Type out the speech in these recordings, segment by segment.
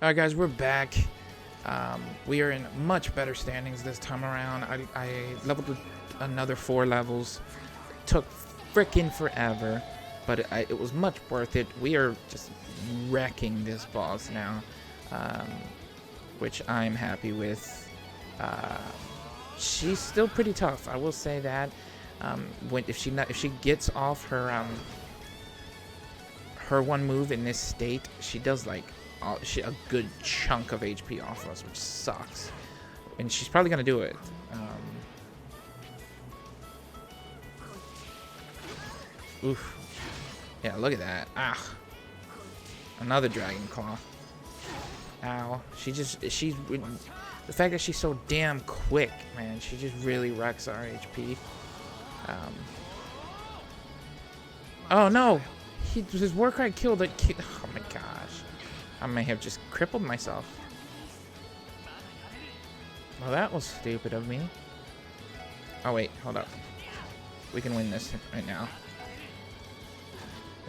Alright guys, we're back. We are in much better standings this time around. I leveled another 4 levels. Took freaking forever, but it was much worth it. We are just wrecking this boss now, which I'm happy with. She's still pretty tough, I will say that. If she gets off her her one move in this state, she does like a good chunk of HP off us, which sucks. And she's probably gonna do it. Oof. Yeah, look at that. Ah. Another Dragon Claw. Ow. The fact that she's so damn quick, man, she just really wrecks our HP. Oh no! His Warcry killed it. Oh my gosh. I may have just crippled myself. Well, that was stupid of me. Oh wait, hold up. We can win this right now.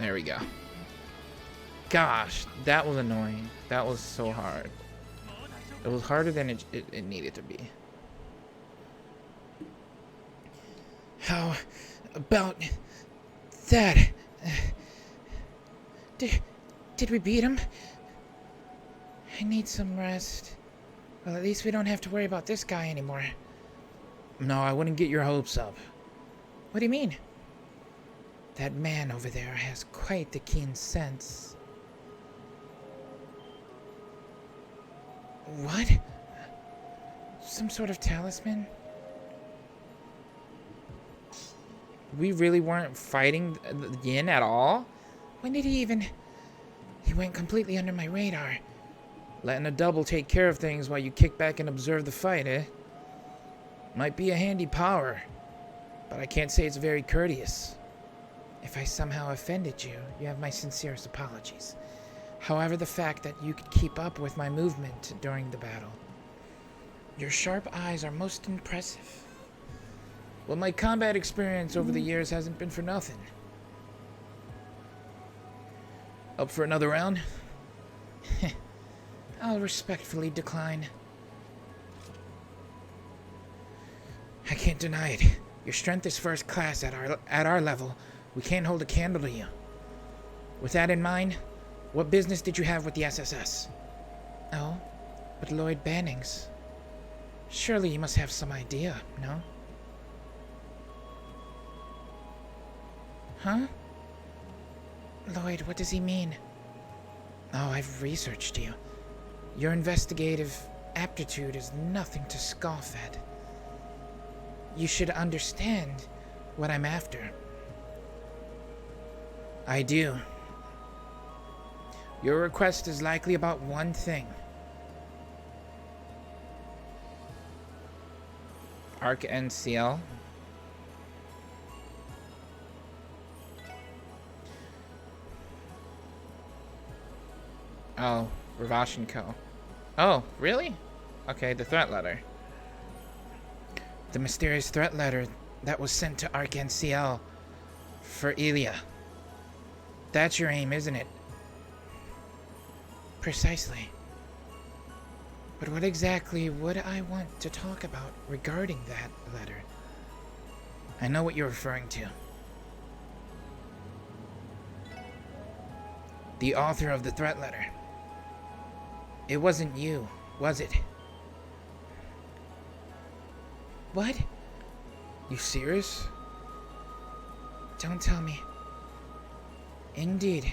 There we go. Gosh, that was annoying. That was so hard. It was harder than it needed to be. How about that? Did we beat him? I need some rest. Well, at least we don't have to worry about this guy anymore. No, I wouldn't get your hopes up. What do you mean? That man over there has quite the keen sense. What? Some sort of talisman? We really weren't fighting Yin at all? When did he even... He went completely under my radar. Letting a double take care of things while you kick back and observe the fight, eh? Might be a handy power, but I can't say it's very courteous. If I somehow offended you, you have my sincerest apologies. However, the fact that you could keep up with my movement during the battle. Your sharp eyes are most impressive. Well, my combat experience over the years hasn't been for nothing. Up for another round? I'll respectfully decline. I can't deny it. Your strength is first class at our level. We can't hold a candle to you. With that in mind, what business did you have with the SSS? Oh, but Lloyd Bannings. Surely you must have some idea, no? Huh? Lloyd, what does he mean? Oh, I've researched you. Your investigative aptitude is nothing to scoff at. You should understand what I'm after. I do. Your request is likely about one thing. Arc NCL. Oh, Ravash & Co. Oh, really? Okay, the threat letter. The mysterious threat letter that was sent to Arc NCL for Elia. That's your aim, isn't it? Precisely. But what exactly would I want to talk about regarding that letter? I know what you're referring to. The author of the threat letter. It wasn't you, was it? What? You serious? Don't tell me. Indeed.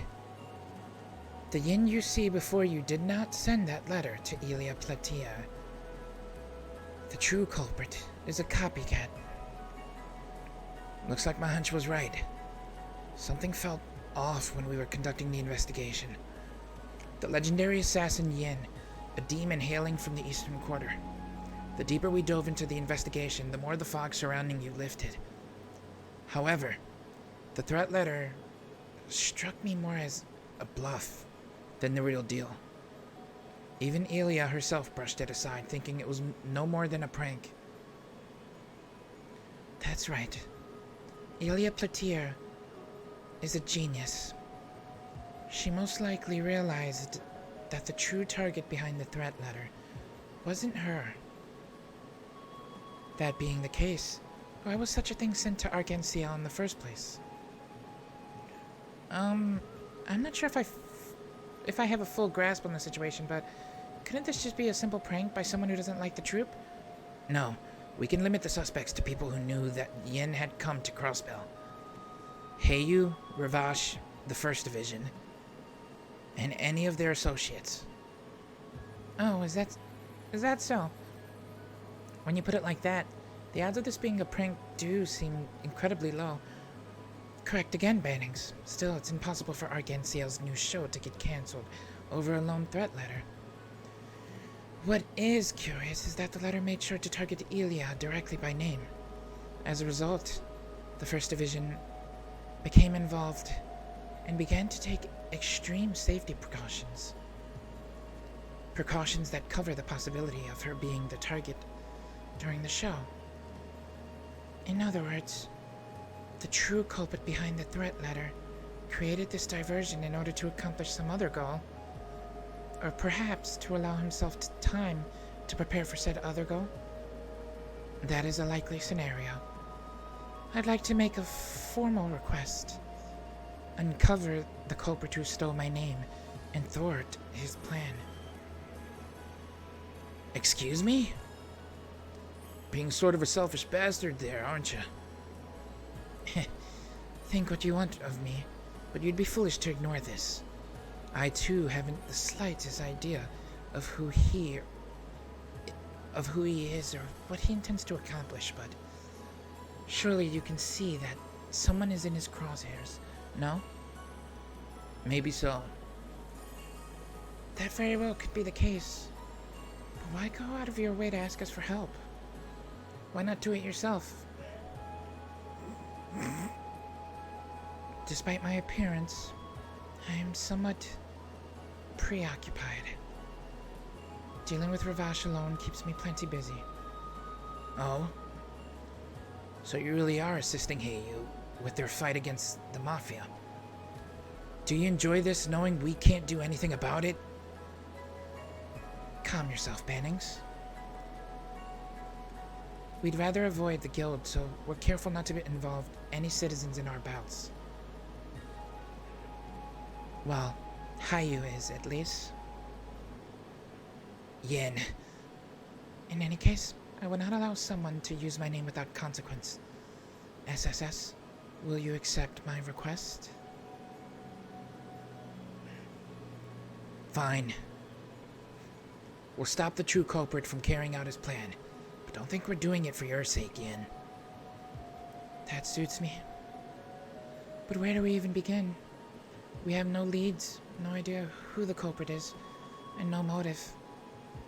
The Yin you see before you did not send that letter to Let.play.legend. The true culprit is a copycat. Looks like my hunch was right. Something felt off when we were conducting the investigation. The legendary assassin Yin, a demon hailing from the Eastern Quarter. The deeper we dove into the investigation, the more the fog surrounding you lifted. However, the threat letter struck me more as a bluff than the real deal. Even Elia herself brushed it aside, thinking it was no more than a prank. That's right. Let.play.legend is a genius. She most likely realized that the true target behind the threat letter wasn't her. That being the case, why was such a thing sent to Arc-NCL in the first place? I'm not sure if I have a full grasp on the situation, but couldn't this just be a simple prank by someone who doesn't like the troop? No, we can limit the suspects to people who knew that Yin had come to Crossbell. Heiyu, Ravash, the First Division, and any of their associates. Oh, is that so? When you put it like that, the odds of this being a prank do seem incredibly low. Correct again, Bannings. Still, it's impossible for Arc-NCL's new show to get cancelled over a lone threat letter. What is curious is that the letter made sure to target Ilya directly by name. As a result, the First Division became involved and began to take extreme safety precautions. Precautions that cover the possibility of her being the target during the show. In other words, the true culprit behind the threat letter created this diversion in order to accomplish some other goal, or perhaps to allow himself time to prepare for said other goal. That is a likely scenario. I'd like to make a formal request. Uncover the culprit who stole my name and thwart his plan. Excuse me? Being sort of a selfish bastard there, aren't you? Think what you want of me, but you'd be foolish to ignore this. I too haven't the slightest idea of who he is or what he intends to accomplish, but surely you can see that someone is in his crosshairs, no? Maybe so. That very well could be the case. But why go out of your way to ask us for help? Why not do it yourself? Despite my appearance, I am somewhat preoccupied. Dealing with Ravash alone keeps me plenty busy. Oh? So you really are assisting Heiyu with their fight against the Mafia? Do you enjoy this, knowing we can't do anything about it? Calm yourself, Bannings. We'd rather avoid the guild, so we're careful not to involve any citizens in our bouts. Well, Heiyu is, at least. Yin. In any case, I will not allow someone to use my name without consequence. SSS, will you accept my request? Fine. We'll stop the true culprit from carrying out his plan, but don't think we're doing it for your sake, Yin. That suits me. But where do we even begin? We have no leads, no idea who the culprit is, and no motive.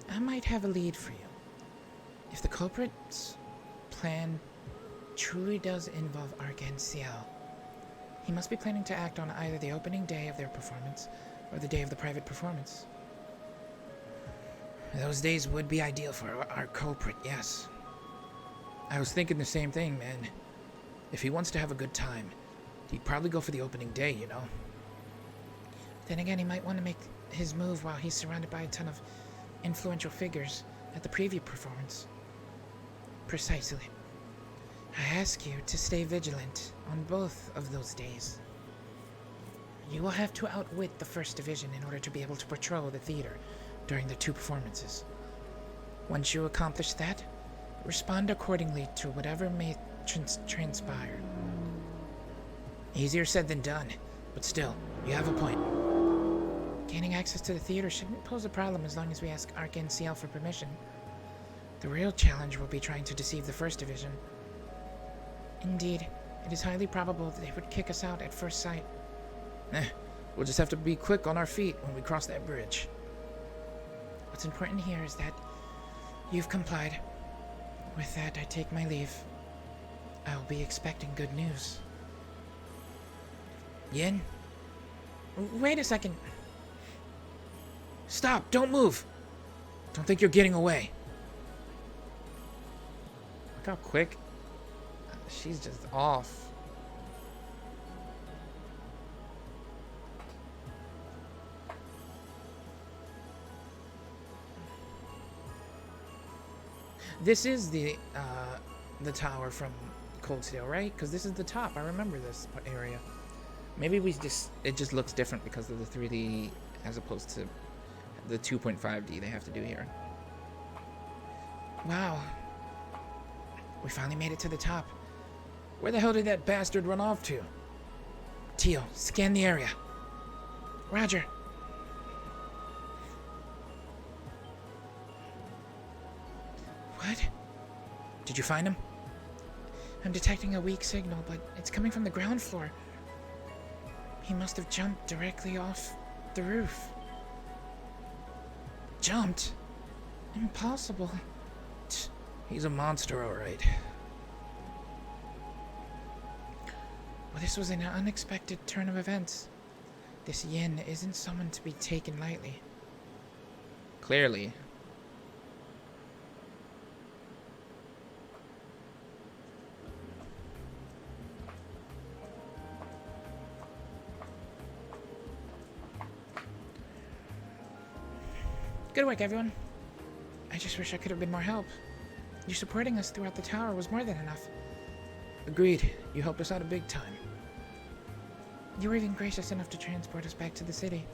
I might have a lead for you. If the culprit's plan truly does involve Arc-NCL, he must be planning to act on either the opening day of their performance or the day of the private performance. Those days would be ideal for our culprit, yes. I was thinking the same thing, man. If he wants to have a good time, he'd probably go for the opening day, you know? Then again, he might want to make his move while he's surrounded by a ton of influential figures at the preview performance. Precisely. I ask you to stay vigilant on both of those days. You will have to outwit the First Division in order to be able to patrol the theater during the two performances. Once you accomplish that, respond accordingly to whatever may transpire. Easier said than done, but still, you have a point. Gaining access to the theater shouldn't pose a problem as long as we ask Arc-NCL for permission. The real challenge will be trying to deceive the First Division. Indeed, it is highly probable that they would kick us out at first sight. We'll just have to be quick on our feet when we cross that bridge. What's important here is that you've complied. With that, I take my leave. I'll be expecting good news. Yin? Wait a second. Stop! Don't move! Don't think you're getting away. Look how quick. She's just off. This is the tower from Coldsteel, right? Because this is the top. I remember this area. Maybe it just looks different because of the 3D as opposed to the 2.5D they have to do here. Wow. We finally made it to the top. Where the hell did that bastard run off to? Teal, scan the area. Roger. What? Did you find him? I'm detecting a weak signal, but it's coming from the ground floor. He must have jumped directly off the roof. Jumped? Impossible. He's a monster, all right. Well, this was an unexpected turn of events. This Yin isn't someone to be taken lightly. Clearly. Good work, everyone. I just wish I could have been more help. You supporting us throughout the tower was more than enough. Agreed. You helped us out a big time. You were even gracious enough to transport us back to the city.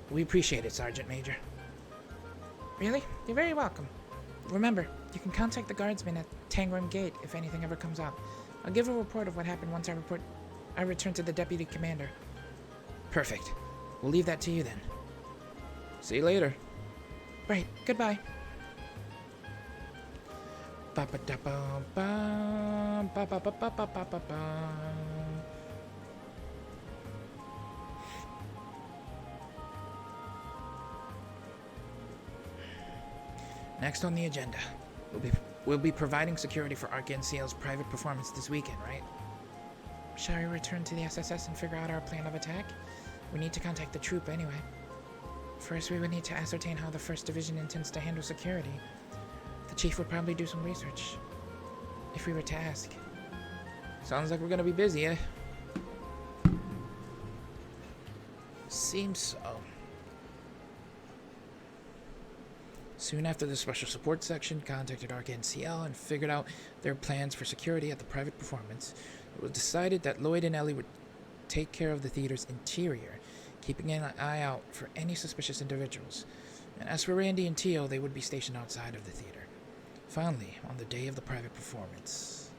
We appreciate it, Sergeant Major. Really? You're very welcome. Remember, you can contact the guardsman at Tangram Gate if anything ever comes up. I'll give a report of what happened once I return to the Deputy Commander. Perfect. We'll leave that to you then. See you later. Right, goodbye. Next on the agenda, we'll be providing security for ArcNCL's private performance this weekend, right? Shall we return to the SSS and figure out our plan of attack? We need to contact the troop anyway. First, we would need to ascertain how the 1st Division intends to handle security. The Chief would probably do some research, if we were to ask. Sounds like we're gonna be busy, eh? Seems so. Soon after, the Special Support Section contacted ArcNCL and figured out their plans for security at the private performance. It was decided that Lloyd and Ellie would take care of the theater's interior, keeping an eye out for any suspicious individuals. And as for Randy and Teal, they would be stationed outside of the theater. Finally, on the day of the private performance.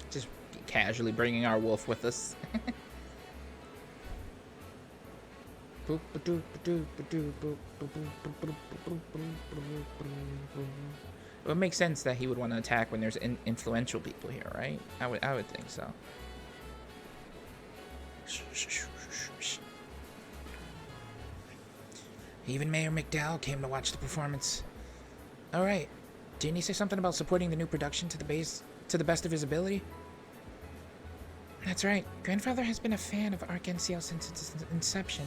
Just casually bringing our wolf with us. It would make sense that he would want to attack when there's influential people here, right? I would think so. Even Mayor McDowell came to watch the performance. All right, didn't he say something about supporting the new production to the best of his ability? That's right. Grandfather has been a fan of ArcNCL since its inception.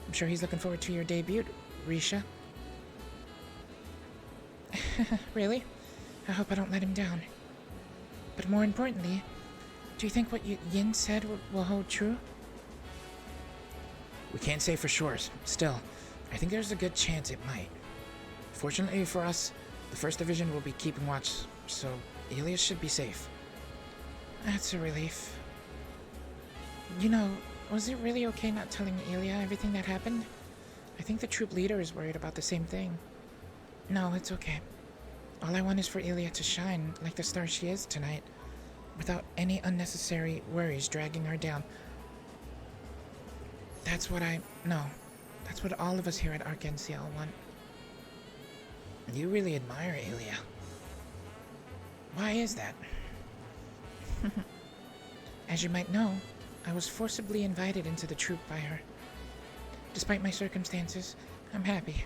I'm sure he's looking forward to your debut, Risha. Really? I hope I don't let him down. But more importantly, do you think what Yin said will hold true? We can't say for sure. Still, I think there's a good chance it might. Fortunately for us, the 1st Division will be keeping watch, so Elias should be safe. That's a relief. You know, was it really okay not telling Elia everything that happened? I think the troop leader is worried about the same thing. No, it's okay. All I want is for Elia to shine like the star she is tonight, without any unnecessary worries dragging her down. That's what all of us here at ArcNCL want. You really admire Elia. Why is that? As you might know, I was forcibly invited into the troop by her. Despite my circumstances, I'm happy.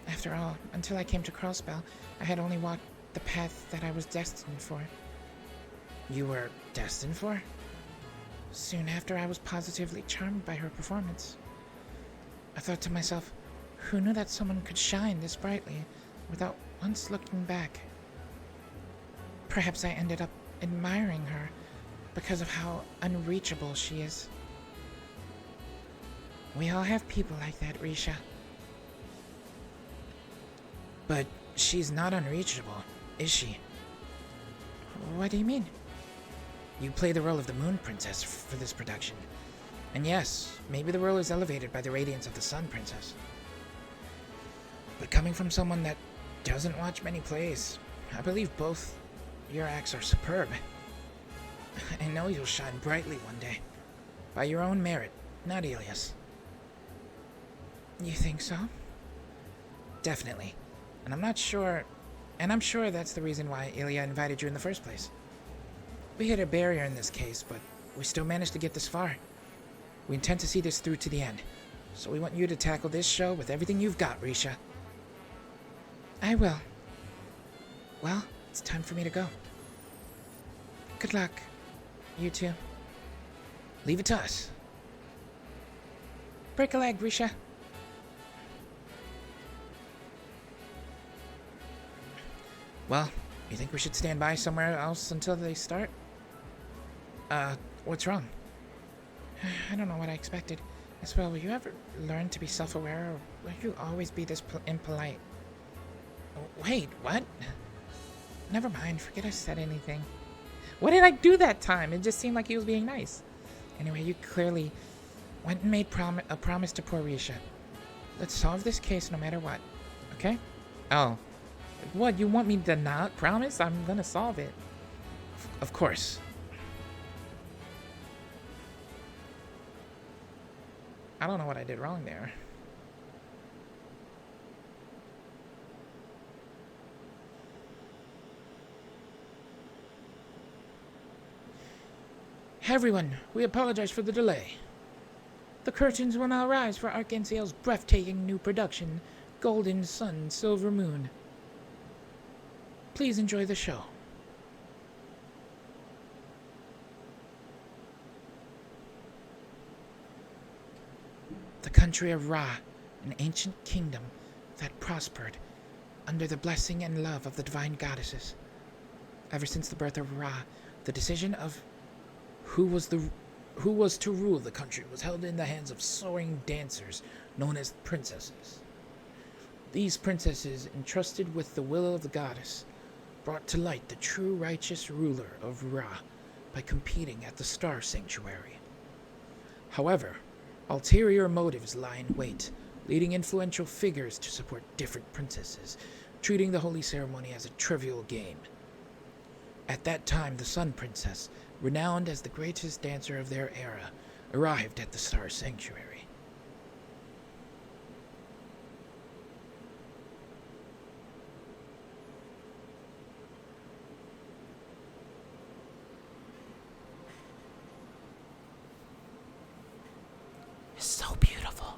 After all, until I came to Crossbell, I had only walked the path that I was destined for. You were destined for? Soon after, I was positively charmed by her performance. I thought to myself, who knew that someone could shine this brightly without once looking back? Perhaps I ended up admiring her because of how unreachable she is. We all have people like that, Risha. But she's not unreachable, is she? What do you mean? You play the role of the Moon Princess for this production. And yes, maybe the role is elevated by the radiance of the Sun Princess. But coming from someone that doesn't watch many plays, I believe both your acts are superb. I know you'll shine brightly one day. By your own merit, not Ilias. You think so? Definitely. And I'm sure that's the reason why Ilya invited you in the first place. We hit a barrier in this case, but we still managed to get this far. We intend to see this through to the end, so we want you to tackle this show with everything you've got, Risha. I will. Well, it's time for me to go. Good luck, you two. Leave it to us. Break a leg, Risha. Well, you think we should stand by somewhere else until they start? What's wrong? I don't know what I expected. As well, will you ever learn to be self-aware, or will you always be this impolite? Wait, what? Never mind, forget I said anything. What did I do that time? It just seemed like he was being nice. Anyway, you clearly went and made a promise to poor Risha. Let's solve this case no matter what, okay? Oh. What, you want me to not promise? I'm gonna solve it. Of course. I don't know what I did wrong there. Everyone, we apologize for the delay. The curtains will now rise for Arkansas's breathtaking new production, Golden Sun, Silver Moon. Please enjoy the show. The country of Ra, an ancient kingdom that prospered under the blessing and love of the divine goddesses. Ever since the birth of Ra, the decision of who was to rule the country was held in the hands of soaring dancers known as princesses. These princesses, entrusted with the will of the goddess, brought to light the true righteous ruler of Ra by competing at the Star Sanctuary. However, ulterior motives lie in wait, leading influential figures to support different princesses, treating the holy ceremony as a trivial game. At that time, the Sun Princess, renowned as the greatest dancer of their era, arrived at the Star Sanctuary. It's so beautiful.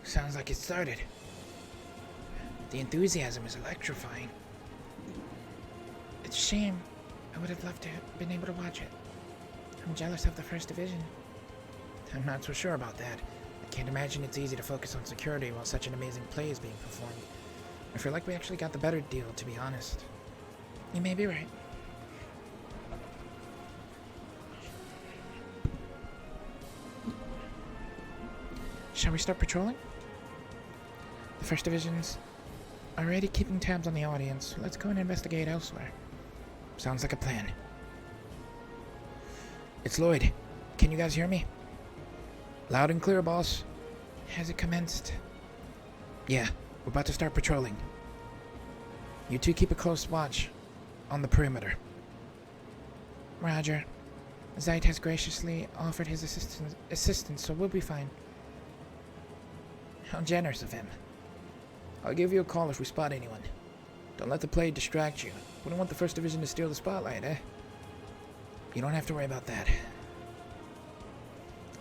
Sounds like it started. The enthusiasm is electrifying. It's a shame. I would have loved to have been able to watch it. I'm jealous of the First Division. I'm not so sure about that. Can't imagine it's easy to focus on security while such an amazing play is being performed. I feel like we actually got the better deal, to be honest. You may be right. Shall we start patrolling? The First Division's already keeping tabs on the audience. Let's go and investigate elsewhere. Sounds like a plan. It's Lloyd. Can you guys hear me? Loud and clear, boss. Has it commenced? Yeah, we're about to start patrolling. You two keep a close watch on the perimeter. Roger. Zeit has graciously offered his assistance, so we'll be fine. How generous of him. I'll give you a call if we spot anyone. Don't let the play distract you. We don't want the First Division to steal the spotlight, eh? You don't have to worry about that.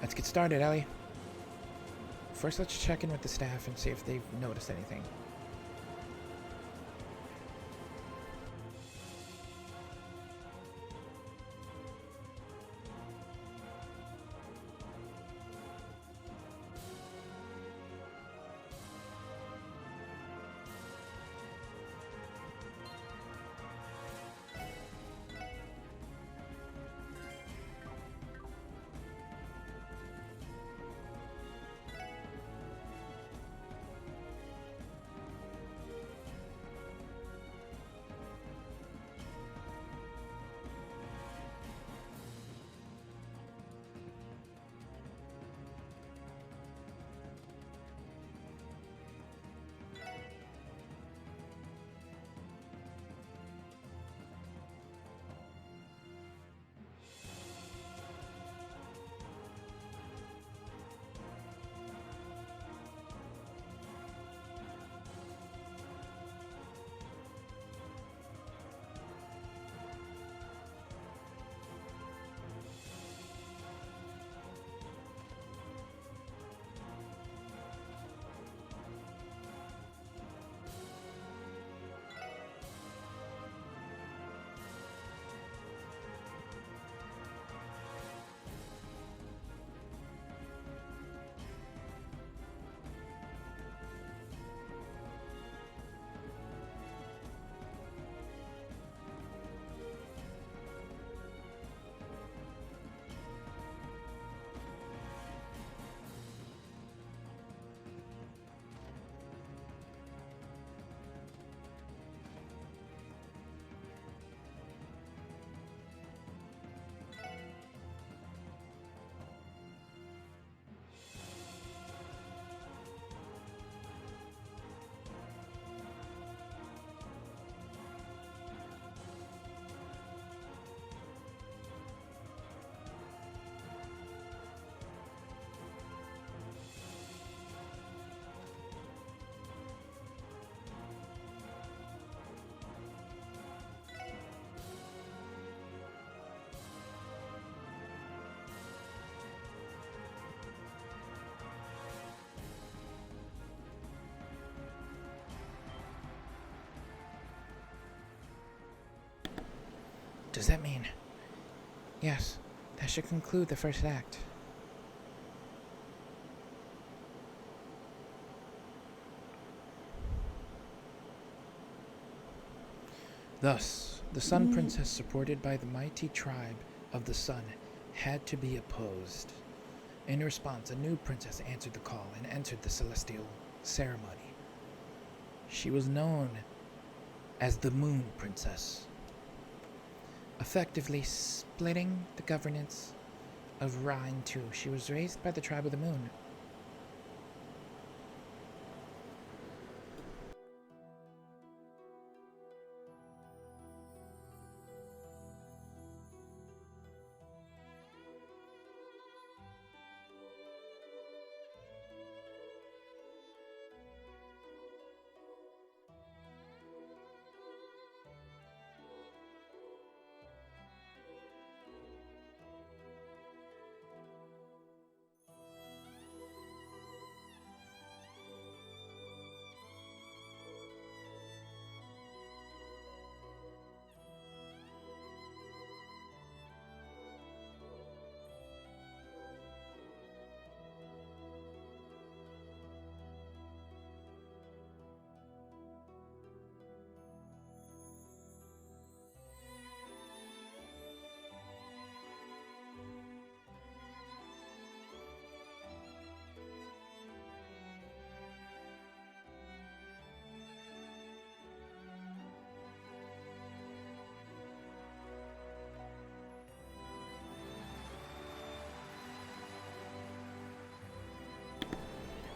Let's get started, Ellie. First, let's check in with the staff and see if they've noticed anything. Does that mean... Yes, that should conclude the first act. Thus, the Sun Princess, supported by the mighty tribe of the Sun, had to be opposed. In response, a new princess answered the call and entered the celestial ceremony. She was known as the Moon Princess, effectively splitting the governance of Ra in two. She was raised by the tribe of the Moon.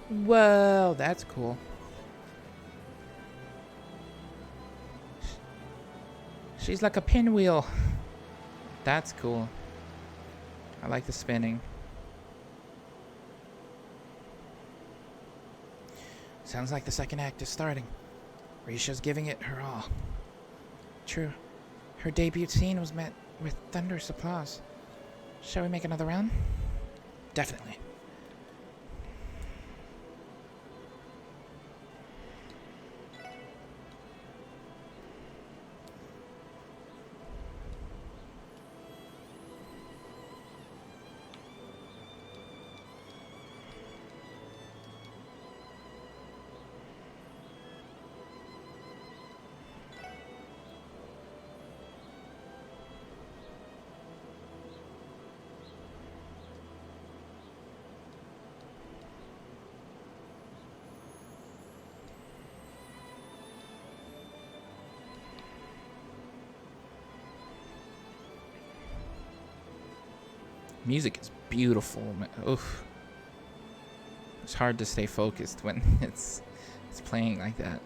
Whoa, that's cool. She's like a pinwheel. That's cool. I like the spinning. Sounds like the second act is starting. Risha's giving it her all. True. Her debut scene was met with thunderous applause. Shall we make another round? Definitely. Music is beautiful. Oof. It's hard to stay focused when it's playing like that.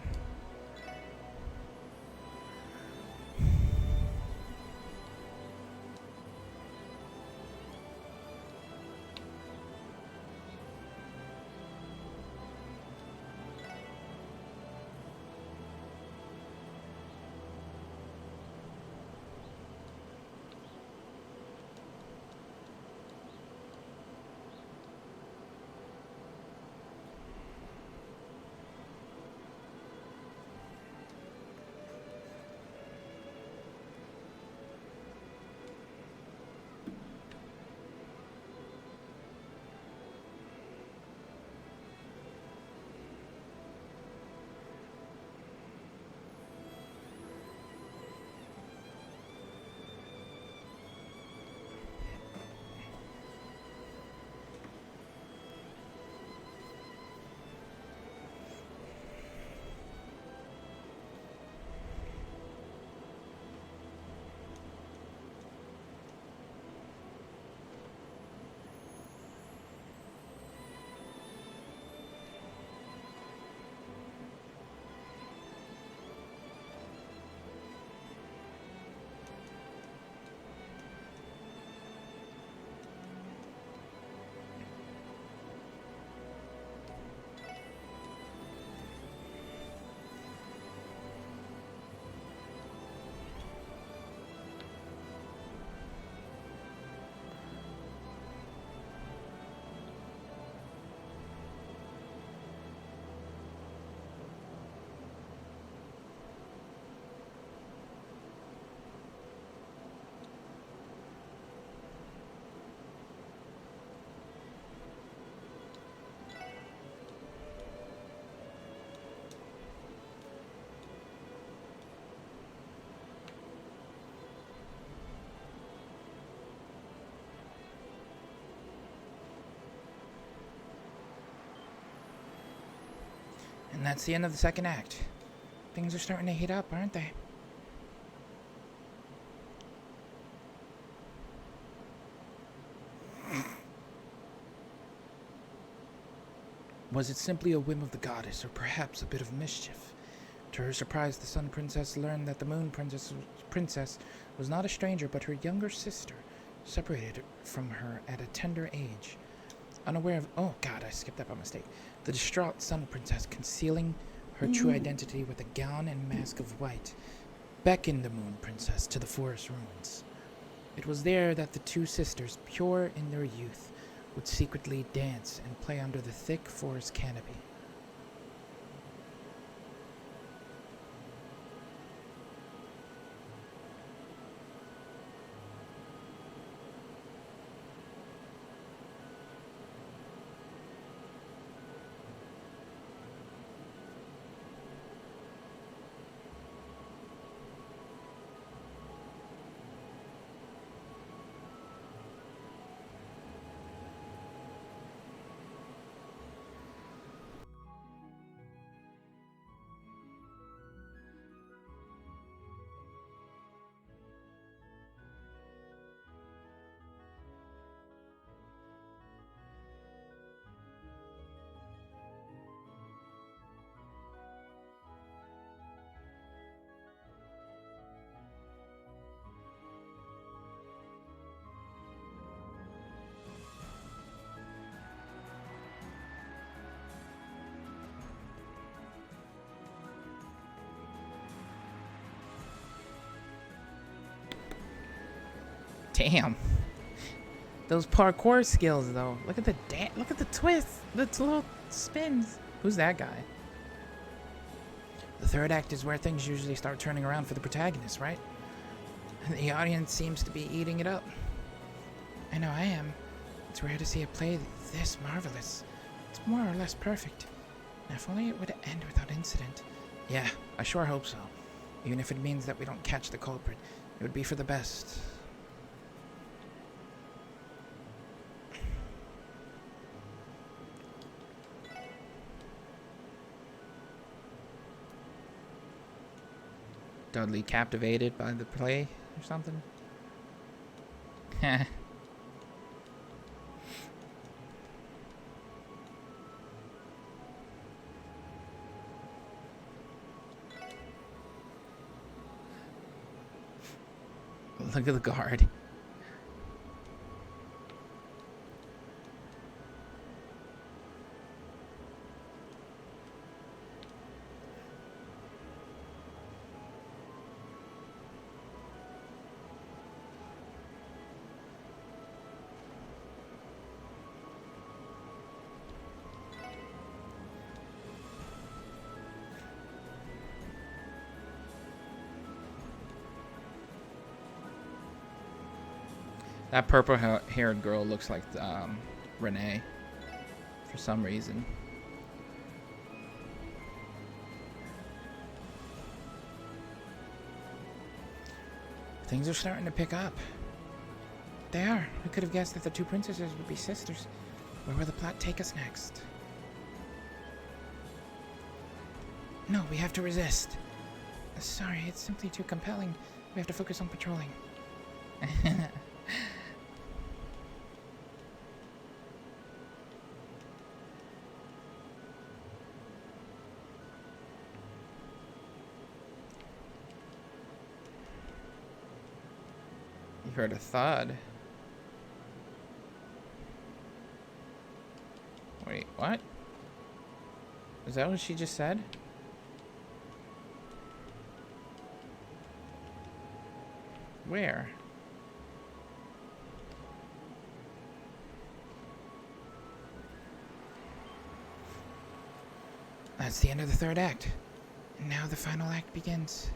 And that's the end of the second act. Things are starting to heat up, aren't they? Was it simply a whim of the goddess, or perhaps a bit of mischief? To her surprise, the Sun Princess learned that the Moon Princess was not a stranger but her younger sister, separated from her at a tender age. Unaware of... Oh, God, I skipped that by mistake. The distraught Sun Princess, concealing her true identity with a gown and mask of white, beckoned the Moon Princess to the forest ruins. It was there that the two sisters, pure in their youth, would secretly dance and play under the thick forest canopy. Damn. Those parkour skills, though. Look at the look at the twists. The little spins. Who's that guy? The third act is where things usually start turning around for the protagonist, right? And the audience seems to be eating it up. I know I am. It's rare to see a play this marvelous. It's more or less perfect. Now, if only it would end without incident. Yeah, I sure hope so. Even if it means that we don't catch the culprit, it would be for the best. Dudley captivated by the play or something? Heh. Look at the guard. That purple-haired girl looks like Renee for some reason. Things are starting to pick up. They are. Who could have guessed that the two princesses would be sisters? Where will the plot take us next? No, we have to resist. Sorry, it's simply too compelling. We have to focus on patrolling. You heard a thud. Wait, what? Is that what she just said? Where? That's the end of the third act. Now the final act begins.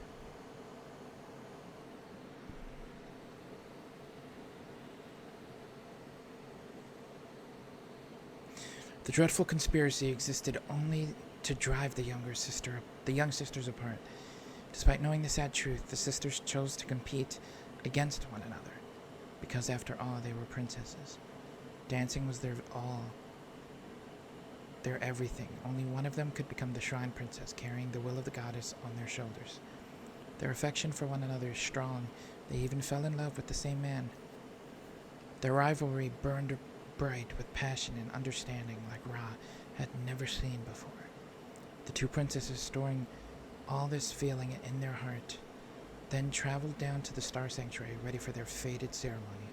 The dreadful conspiracy existed only to drive the young sisters apart. Despite knowing the sad truth, the sisters chose to compete against one another, because after all, they were princesses. Dancing was their all, their everything. Only one of them could become the shrine princess, carrying the will of the goddess on their shoulders. Their affection for one another is strong. They even fell in love with the same man. Their rivalry burned bright with passion and understanding like Ra had never seen before. The two princesses, storing all this feeling in their heart, then traveled down to the Star Sanctuary, ready for their fated ceremony.